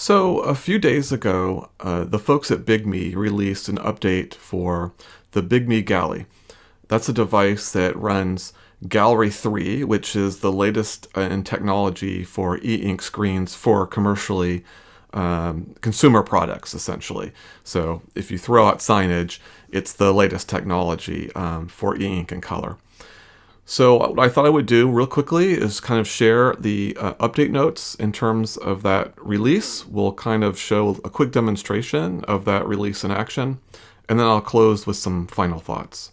So a few days ago, the folks at Bigme released an update for the Bigme Galy. That's a device that runs Gallery 3, which is the latest in technology for e-ink screens for commercially consumer products, essentially. So if you throw out signage, it's the latest technology for e-ink and color. So what I thought I would do real quickly is kind of share the update notes in terms of that release. We'll kind of show a quick demonstration of that release in action, and then I'll close with some final thoughts.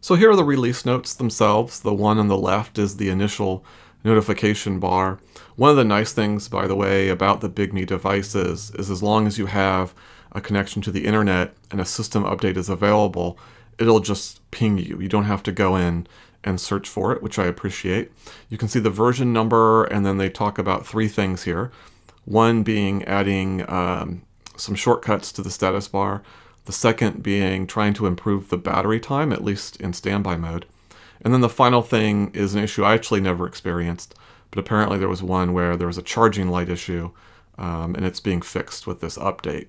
So here are the release notes themselves. The one on the left is the initial notification bar. One of the nice things, by the way, about the Bigme devices is as long as you have a connection to the internet and a system update is available, it'll just ping you. You don't have to go in and search for it, which I appreciate. You can see the version number, and then they talk about three things here. One being adding some shortcuts to the status bar. The second being trying to improve the battery time, at least in standby mode. And then the final thing is an issue I actually never experienced, but apparently there was one where there was a charging light issue, and it's being fixed with this update.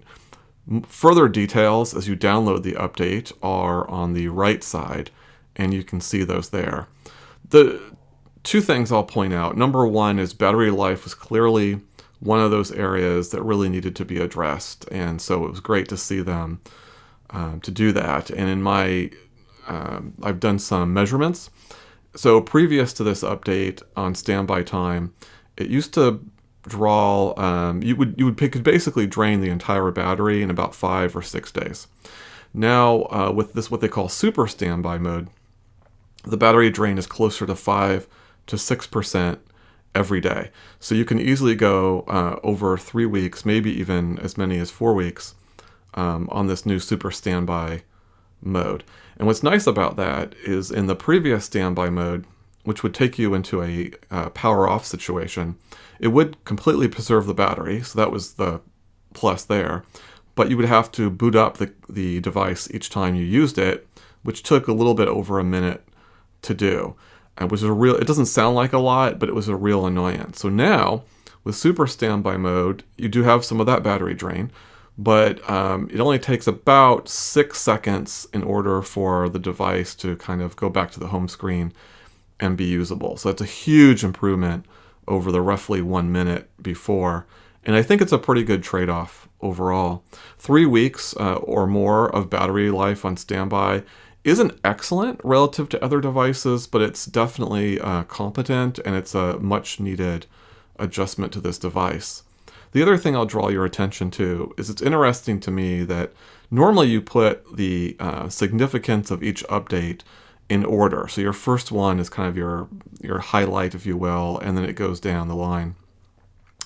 Further details as you download the update are on the right side, and you can see those there. The two things I'll point out. Number one is battery life was clearly one of those areas that really needed to be addressed, and so it was great to see them to do that. And in my, I've done some measurements. So previous to this update on standby time, it used to draw, could basically drain the entire battery in about 5 or 6 days. Now with this, what they call super standby mode, the battery drain is closer to 5 to 6% every day. So you can easily go over 3 weeks, maybe even as many as 4 weeks on this new super standby mode. And what's nice about that is in the previous standby mode, which would take you into a power off situation, it would completely preserve the battery. So that was the plus there. But you would have to boot up the device each time you used it, which took a little bit over a minute to do. It doesn't sound like a lot, but it was a real annoyance. So now with super standby mode, you do have some of that battery drain, but it only takes about 6 seconds in order for the device to kind of go back to the home screen and be usable. So it's a huge improvement over the roughly 1 minute before. And I think it's a pretty good trade-off overall. 3 weeks or more of battery life on standby isn't excellent relative to other devices, but it's definitely competent, and it's a much needed adjustment to this device. The other thing I'll draw your attention to is it's interesting to me that normally you put the significance of each update in order. So your first one is kind of your highlight, if you will, and then it goes down the line.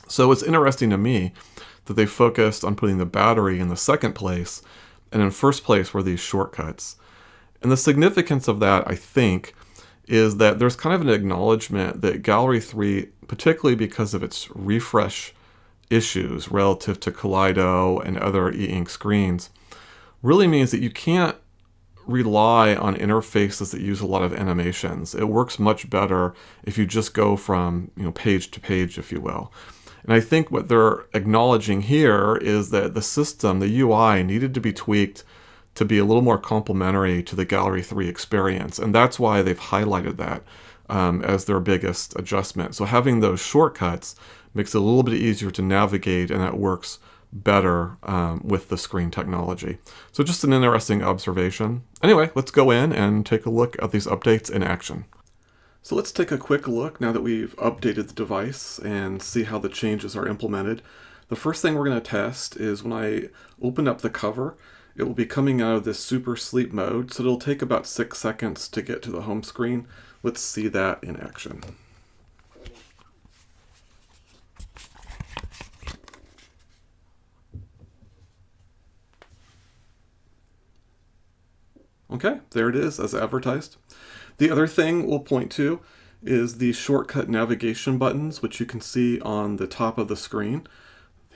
So it's interesting to me that they focused on putting the battery in the second place, and in first place were these shortcuts. And the significance of that, I think, is that there's kind of an acknowledgement that Gallery 3, particularly because of its refresh issues relative to Kaleido and other e-ink screens, really means that you can't rely on interfaces that use a lot of animations. It works much better if you just go from page to page, if you will. And I think what they're acknowledging here is that the system, the UI, needed to be tweaked to be a little more complementary to the Gallery 3 experience. And that's why they've highlighted that as their biggest adjustment. So having those shortcuts makes it a little bit easier to navigate, and that works better with the screen technology. So just an interesting observation. Anyway, let's go in and take a look at these updates in action. So let's take a quick look now that we've updated the device and see how the changes are implemented. The first thing we're going to test is when I open up the cover, it will be coming out of this super sleep mode, so it'll take about 6 seconds to get to the home screen. Let's see that in action. Okay, there it is as advertised. The other thing we'll point to is the shortcut navigation buttons, which you can see on the top of the screen.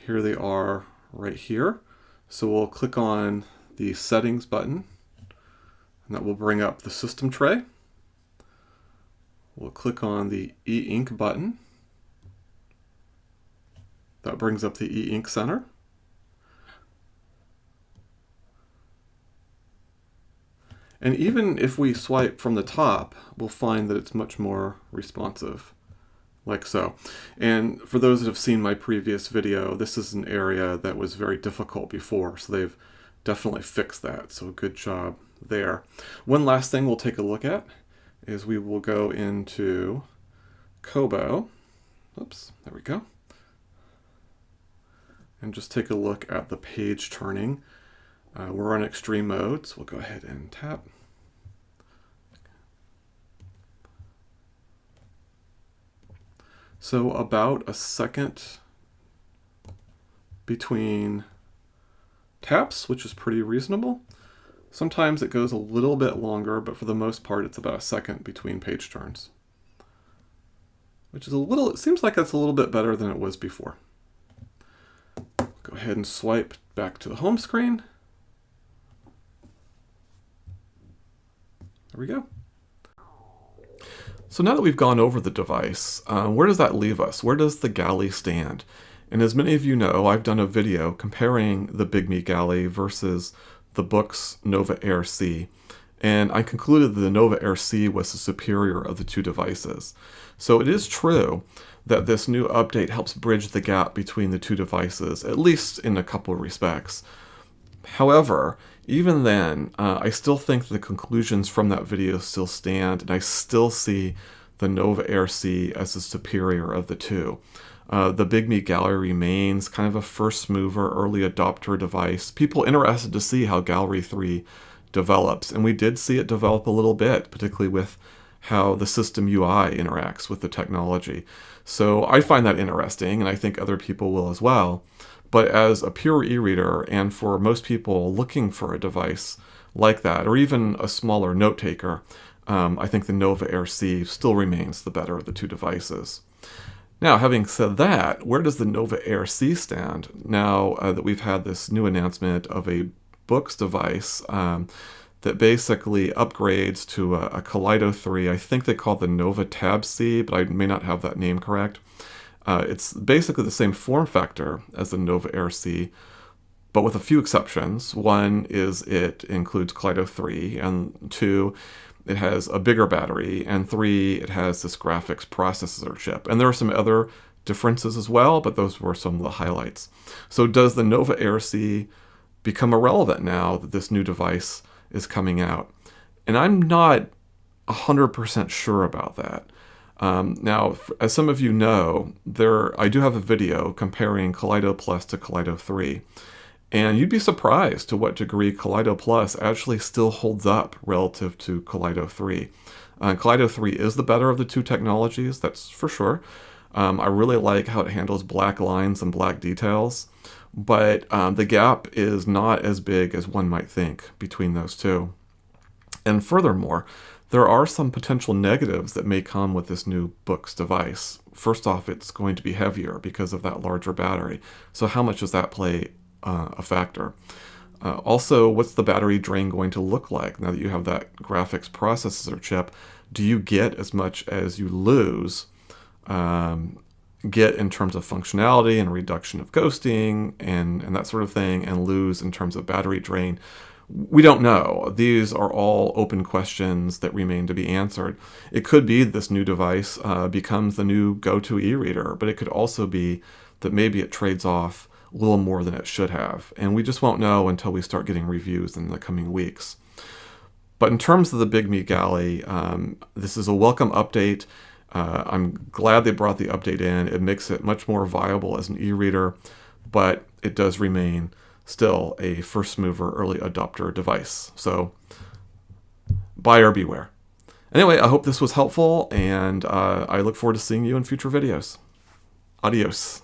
Here they are right here. So we'll click on the settings button, and that will bring up the system tray. We'll click on the e-ink button. That brings up the e-ink center. And even if we swipe from the top, we'll find that it's much more responsive, like so. And for those that have seen my previous video, this is an area that was very difficult before, so they've definitely fixed that, so good job there. One last thing we'll take a look at is we will go into Kobo. Oops, there we go. And just take a look at the page turning. We're on extreme mode, so we'll go ahead and tap. So about a second between taps, which is pretty reasonable. Sometimes it goes a little bit longer, but for the most part, it's about a second between page turns, which is a little, it seems like that's a little bit better than it was before. Go ahead and swipe back to the home screen. There we go. So now that we've gone over the device, where does that leave us? Where does the Galy stand? And as many of you know, I've done a video comparing the Bigme Galy versus the book's Nova Air C. And I concluded that the Nova Air C was the superior of the two devices. So it is true that this new update helps bridge the gap between the two devices, at least in a couple of respects. However, even then, I still think the conclusions from that video still stand, and I still see the Nova Air C as the superior of the two. The Bigme Galy remains kind of a first mover, early adopter device. People interested to see how Galy 3 develops, and we did see it develop a little bit, particularly with how the system UI interacts with the technology. So I find that interesting, and I think other people will as well. But as a pure e-reader, and for most people looking for a device like that, or even a smaller note taker, I think the Nova Air C still remains the better of the two devices. Now, having said that, where does the Nova Air C stand now that we've had this new announcement of a books device that basically upgrades to a Kaleido 3? I think they call it the Nova Tab C, but I may not have that name correct. It's basically the same form factor as the Nova Air C, but with a few exceptions. One is it includes Kaleido 3, and 2, it has a bigger battery, and 3, it has this graphics processor chip. And there are some other differences as well, but those were some of the highlights. So does the Nova Air C become irrelevant now that this new device is coming out? And I'm not 100% sure about that. Now, as some of you know, I do have a video comparing Kaleido Plus to Kaleido 3, and you'd be surprised to what degree Kaleido Plus actually still holds up relative to Kaleido 3. Kaleido 3 is the better of the two technologies, that's for sure. I really like how it handles black lines and black details, but the gap is not as big as one might think between those two. And furthermore, there are some potential negatives that may come with this new books device. First off, it's going to be heavier because of that larger battery. So how much does that play a factor? Also, what's the battery drain going to look like now that you have that graphics processor chip? Do you get as much as you lose, get in terms of functionality and reduction of ghosting and that sort of thing, and lose in terms of battery drain? We don't know. These are all open questions that remain to be answered. It could be this new device becomes the new go-to e-reader, but it could also be that maybe it trades off a little more than it should have. And we just won't know until we start getting reviews in the coming weeks. But in terms of the Bigme Galy, this is a welcome update. I'm glad they brought the update in. It makes it much more viable as an e-reader, but it does remain still a first mover, early adopter device. So buyer beware. Anyway, I hope this was helpful, and I look forward to seeing you in future videos. Adios.